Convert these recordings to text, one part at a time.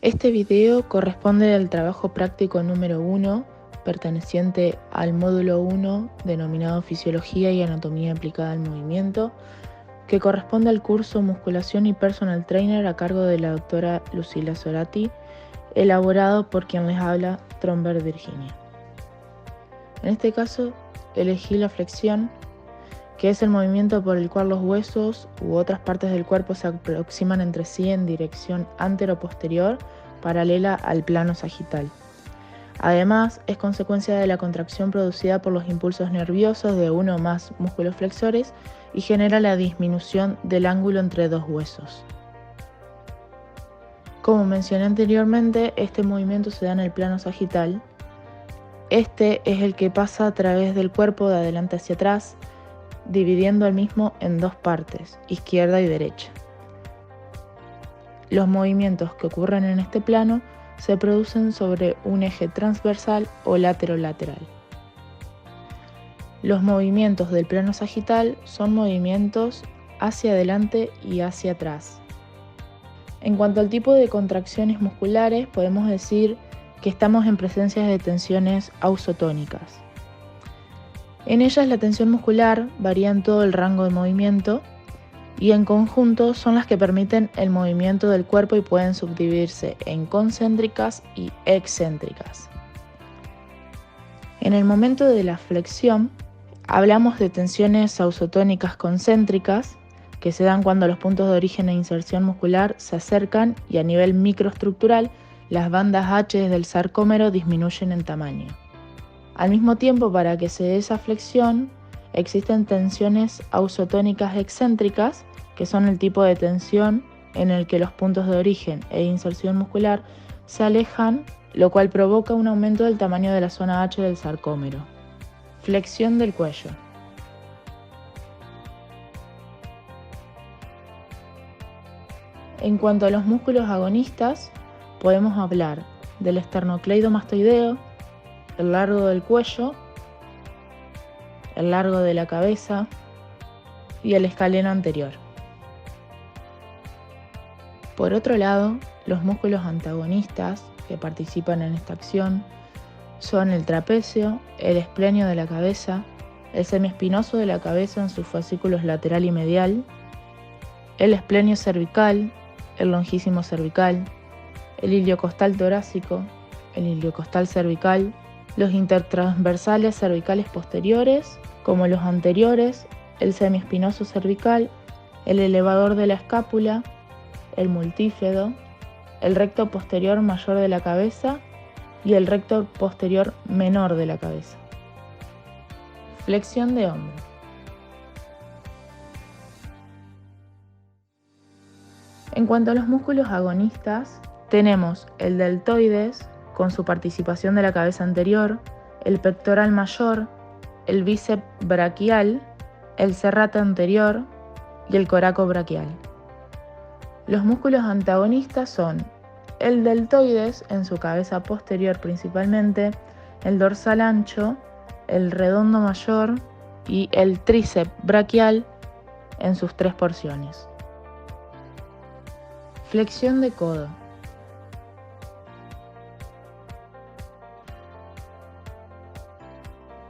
Este video corresponde al trabajo práctico número 1, perteneciente al módulo 1, denominado Fisiología y Anatomía aplicada al movimiento, que corresponde al curso Musculación y Personal Trainer a cargo de la doctora Lucila Zorati, elaborado por quien les habla, Tromberg Virginia. En este caso, elegí la flexión, que es el movimiento por el cual los huesos u otras partes del cuerpo se aproximan entre sí en dirección antero-posterior, paralela al plano sagital. Además, es consecuencia de la contracción producida por los impulsos nerviosos de uno o más músculos flexores y genera la disminución del ángulo entre dos huesos. Como mencioné anteriormente, este movimiento se da en el plano sagital. Este es el que pasa a través del cuerpo de adelante hacia atrás, dividiendo el mismo en dos partes, izquierda y derecha. Los movimientos que ocurren en este plano se producen sobre un eje transversal o lateral. Los movimientos del plano sagital son movimientos hacia adelante y hacia atrás. En cuanto al tipo de contracciones musculares, podemos decir que estamos en presencia de tensiones ausotónicas. En ellas la tensión muscular varía en todo el rango de movimiento y en conjunto son las que permiten el movimiento del cuerpo y pueden subdividirse en concéntricas y excéntricas. En el momento de la flexión hablamos de tensiones ausotónicas concéntricas que se dan cuando los puntos de origen e inserción muscular se acercan y a nivel microestructural las bandas H del sarcómero disminuyen en tamaño. Al mismo tiempo, para que se dé esa flexión, existen tensiones ausotónicas excéntricas, que son el tipo de tensión en el que los puntos de origen e inserción muscular se alejan, lo cual provoca un aumento del tamaño de la zona H del sarcómero. Flexión del cuello. En cuanto a los músculos agonistas, podemos hablar del esternocleidomastoideo, el largo del cuello, el largo de la cabeza y el escaleno anterior. Por otro lado, los músculos antagonistas que participan en esta acción son el trapecio, el esplenio de la cabeza, el semiespinoso de la cabeza en sus fascículos lateral y medial, el esplenio cervical, el longísimo cervical, el iliocostal torácico, el iliocostal cervical, los intertransversales cervicales posteriores, como los anteriores, el semiespinoso cervical, el elevador de la escápula, el multífedo, el recto posterior mayor de la cabeza y el recto posterior menor de la cabeza. Flexión de hombro. En cuanto a los músculos agonistas, tenemos el deltoides, con su participación de la cabeza anterior, el pectoral mayor, el bíceps braquial, el serrato anterior y el coraco braquial. Los músculos antagonistas son el deltoides en su cabeza posterior principalmente, el dorsal ancho, el redondo mayor y el tríceps braquial en sus tres porciones. Flexión de codo.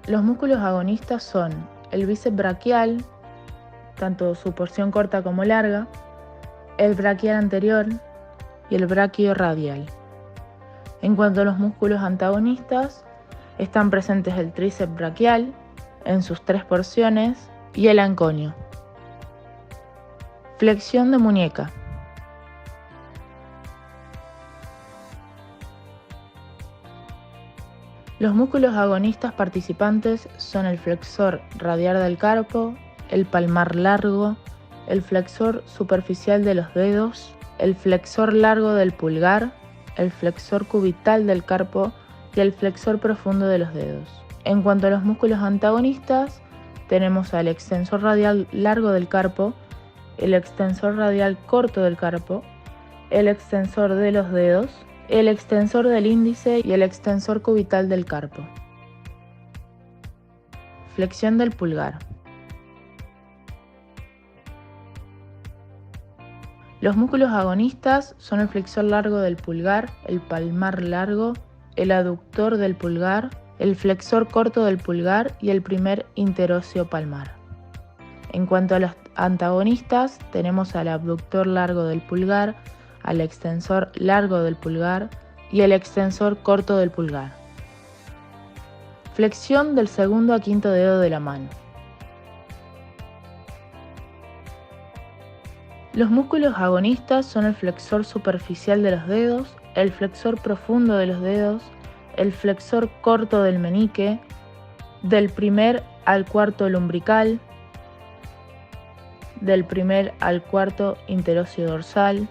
Los músculos agonistas son el bíceps braquial, tanto su porción corta como larga, el braquial anterior y el braquio radial. En cuanto a los músculos antagonistas, están presentes el tríceps braquial en sus tres porciones y el anconio. Flexión de muñeca. Los músculos agonistas participantes son el flexor radial del carpo, el palmar largo, el flexor superficial de los dedos, el flexor largo del pulgar, el flexor cubital del carpo y el flexor profundo de los dedos. En cuanto a los músculos antagonistas, tenemos al extensor radial largo del carpo, el extensor radial corto del carpo, el extensor de los dedos, el extensor del índice y el extensor cubital del carpo. Flexión del pulgar. Los músculos agonistas son el flexor largo del pulgar, el palmar largo, el aductor del pulgar, el flexor corto del pulgar y el primer interóseo palmar. En cuanto a los antagonistas, tenemos al abductor largo del pulgar, al extensor largo del pulgar y el extensor corto del pulgar. Flexión del segundo a quinto dedo de la mano. Los músculos agonistas son el flexor superficial de los dedos, el flexor profundo de los dedos, el flexor corto del menique, del primer al cuarto lumbrical, del primer al cuarto interóseo dorsal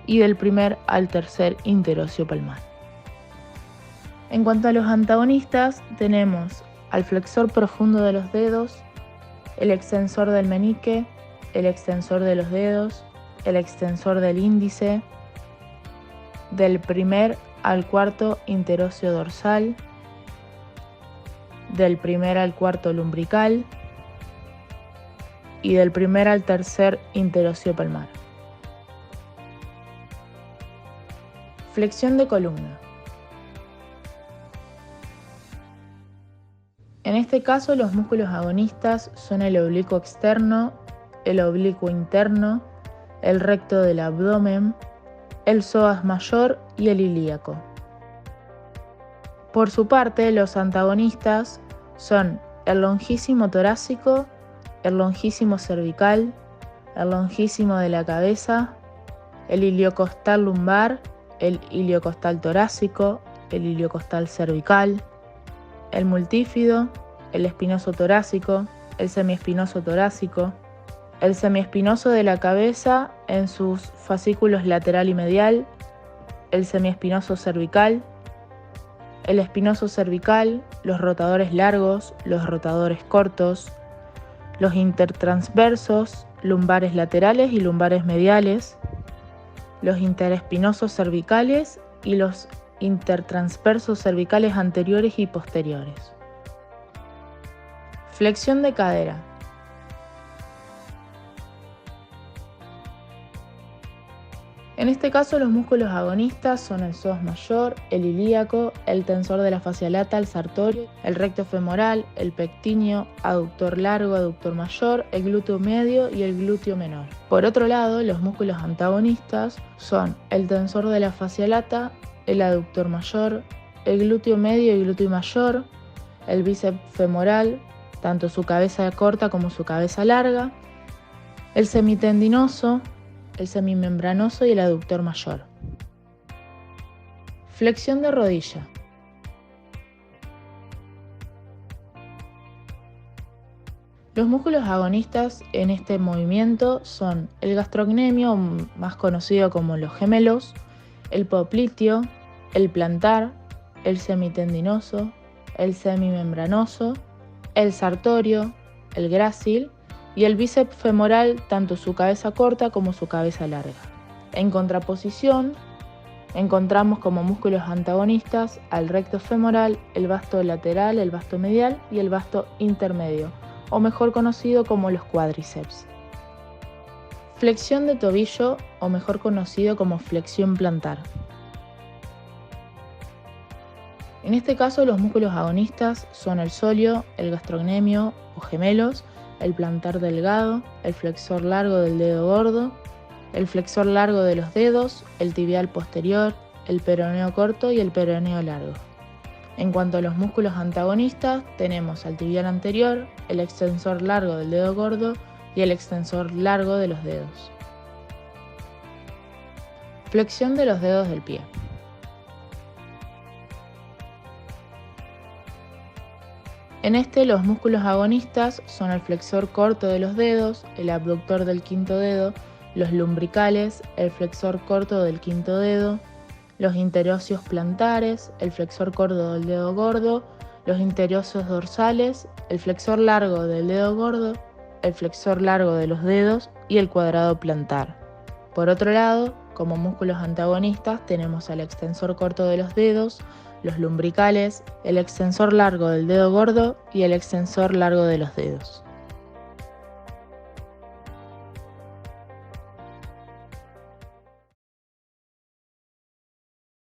y del primer al tercer interóseo palmar. En cuanto a los antagonistas, tenemos al flexor profundo de los dedos, el extensor del menique, el extensor de los dedos, el extensor del índice, del primer al cuarto interóseo dorsal, del primer al cuarto lumbrical y del primer al tercer interóseo palmar. Flexión de columna. En este caso, los músculos agonistas son el oblicuo externo, el oblicuo interno, el recto del abdomen, el psoas mayor y el ilíaco. Por su parte, los antagonistas son el longísimo torácico, el longísimo cervical, el longísimo de la cabeza, el iliocostal lumbar, el iliocostal torácico, el iliocostal cervical, el multífido, el espinoso torácico, el semiespinoso torácico, el semiespinoso de la cabeza en sus fascículos lateral y medial, el semiespinoso cervical, el espinoso cervical, los rotadores largos, los rotadores cortos, los intertransversos, lumbares laterales y lumbares mediales, los interespinosos cervicales y los intertransversos cervicales anteriores y posteriores. Flexión de cadera. En este caso, los músculos agonistas son el psoas mayor, el ilíaco, el tensor de la fascia lata, el sartorio, el recto femoral, el pectíneo, aductor largo, aductor mayor, el glúteo medio y el glúteo menor. Por otro lado, los músculos antagonistas son el tensor de la fascia lata, el aductor mayor, el glúteo medio y glúteo mayor, el bíceps femoral, tanto su cabeza corta como su cabeza larga, el semitendinoso, el semimembranoso y el aductor mayor. Flexión de rodilla. Los músculos agonistas en este movimiento son el gastrocnemio, más conocido como los gemelos, el popliteo, el plantar, el semitendinoso, el semimembranoso, el sartorio, el grácil y el bíceps femoral, tanto su cabeza corta como su cabeza larga. En contraposición, encontramos como músculos antagonistas al recto femoral, el vasto lateral, el vasto medial y el vasto intermedio, o mejor conocido como los cuádriceps. Flexión de tobillo, o mejor conocido como flexión plantar. En este caso, los músculos agonistas son el sóleo, el gastrocnemio o gemelos, el plantar delgado, el flexor largo del dedo gordo, el flexor largo de los dedos, el tibial posterior, el peroneo corto y el peroneo largo. En cuanto a los músculos antagonistas, tenemos al tibial anterior, el extensor largo del dedo gordo y el extensor largo de los dedos. Flexión de los dedos del pie. En este, los músculos agonistas son el flexor corto de los dedos, el abductor del quinto dedo, los lumbricales, el flexor corto del quinto dedo, los interóseos plantares, el flexor corto del dedo gordo, los interóseos dorsales, el flexor largo del dedo gordo, el flexor largo de los dedos y el cuadrado plantar. Por otro lado, como músculos antagonistas tenemos al extensor corto de los dedos, los lumbricales, el extensor largo del dedo gordo y el extensor largo de los dedos.